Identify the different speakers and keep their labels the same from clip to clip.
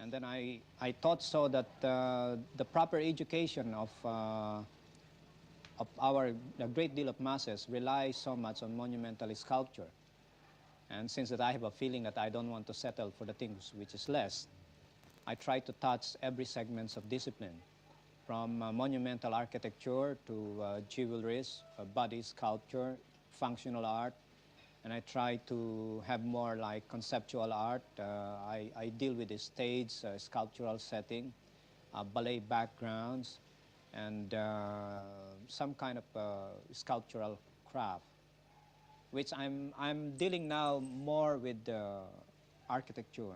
Speaker 1: And then I thought so that the proper education of our a great deal of masses relies so much on monumental sculpture. And since that I have a feeling that I don't want to settle for the things which is less, I try to touch every segments of discipline, from monumental architecture to jewelries, body sculpture, functional art, and I try to have more like conceptual art. I deal with the stage, sculptural setting, ballet backgrounds, and some kind of sculptural craft, which I'm dealing now more with architecture.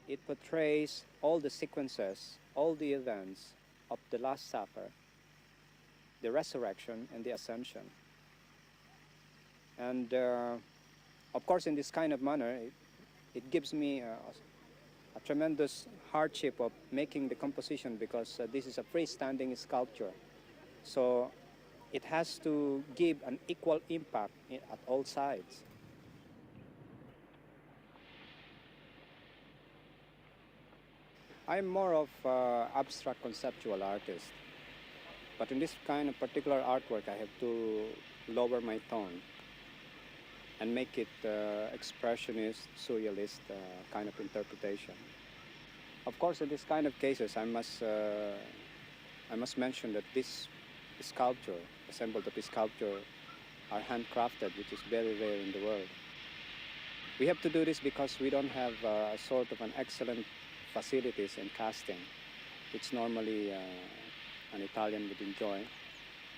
Speaker 1: It portrays all the sequences, all the events of the Last Supper, the resurrection and the ascension. And of course, in this kind of manner, it gives me a tremendous hardship of making the composition, because this is a freestanding sculpture. So it has to give an equal impact at all sides. I'm more of abstract conceptual artist, but in this kind of particular artwork, I have to lower my tone and make it expressionist, surrealist kind of interpretation. Of course, in this kind of cases, I must mention that this sculpture, assembled of this sculpture, are handcrafted, which is very rare in the world. We have to do this because we don't have a sort of an excellent facilities in casting, which normally an Italian would enjoy,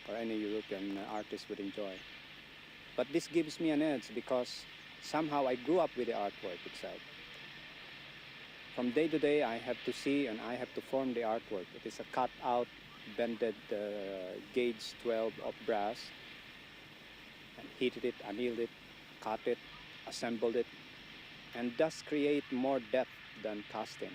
Speaker 1: or any European artist would enjoy. But this gives me an edge because somehow I grew up with the artwork itself. From day to day, I have to see and I have to form the artwork. It is a cut-out, bended gauge 12 of brass, and heated it, annealed it, cut it, assembled it, and thus create more depth than casting.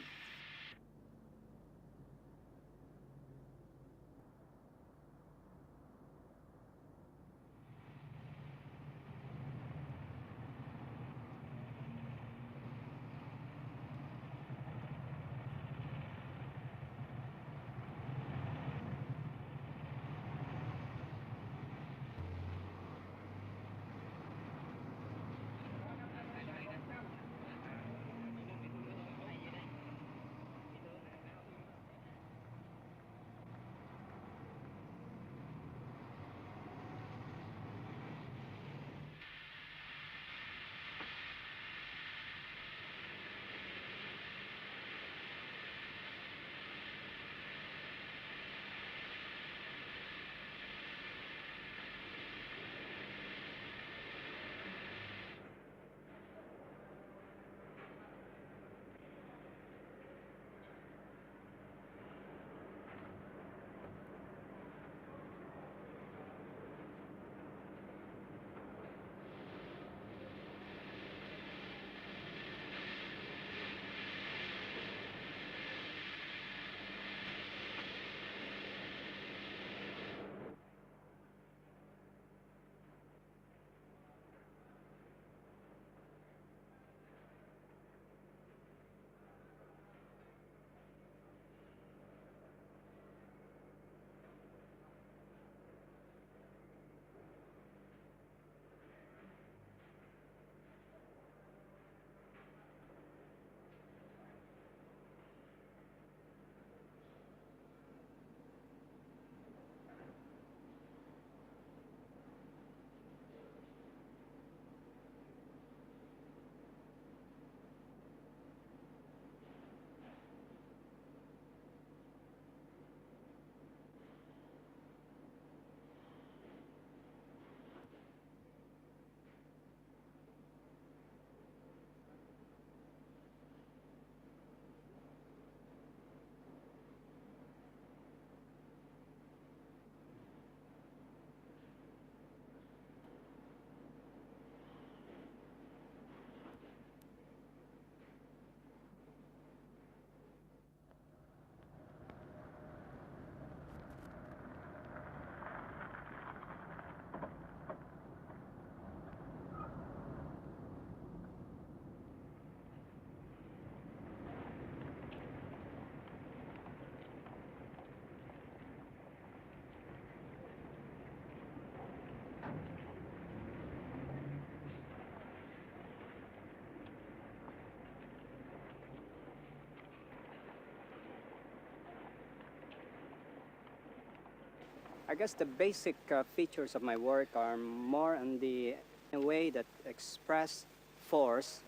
Speaker 1: I guess the basic features of my work are more on the way that express force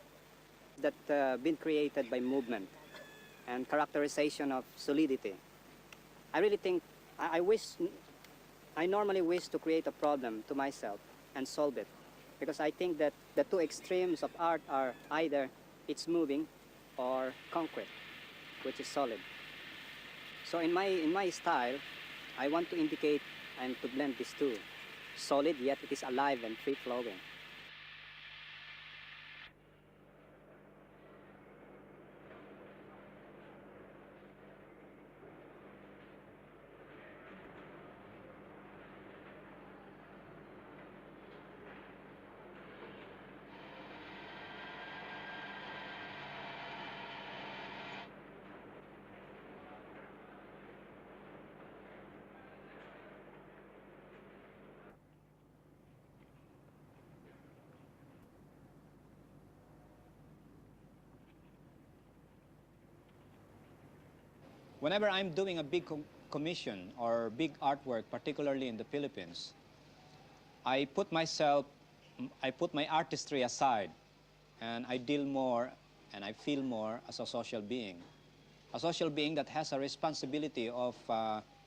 Speaker 1: that been created by movement and characterization of solidity. I really think I normally wish to create a problem to myself and solve it, because I think that the two extremes of art are either it's moving or concrete, which is solid. So in my style, I want to indicate and to blend these two. Solid, yet it is alive and free-flowing.
Speaker 2: Whenever I'm doing a big commission or big artwork, particularly in the Philippines, I put my artistry aside, and I deal more and I feel more as a social being. A social being that has a responsibility of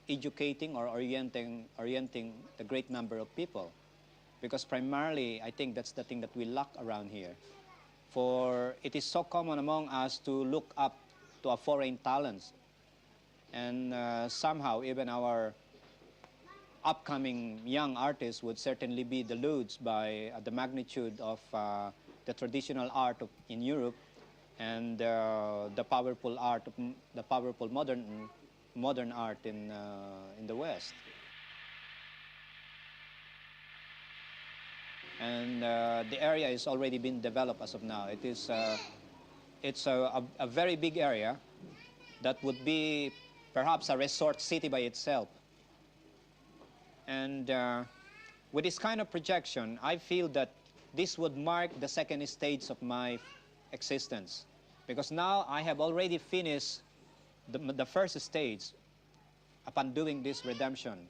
Speaker 2: educating or orienting the great number of people. Because primarily, I think that's the thing that we lack around here. For it is so common among us to look up to a foreign talents. And somehow even our upcoming young artists would certainly be deluged by the magnitude of the traditional art in Europe and the powerful modern art in the West. And the area is already been developed as of now. It's a very big area that would be perhaps a resort city by itself. And with this kind of projection, I feel that this would mark the second stage of my existence. Because now I have already finished the first stage upon doing this redemption.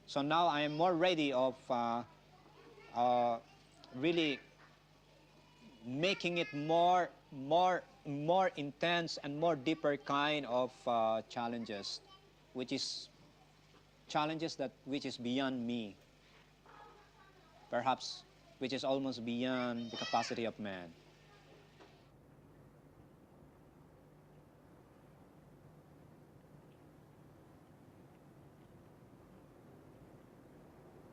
Speaker 2: So now I am more ready of really making it more intense and more deeper kind of challenges, which is which is beyond me, perhaps which is almost beyond the capacity of man.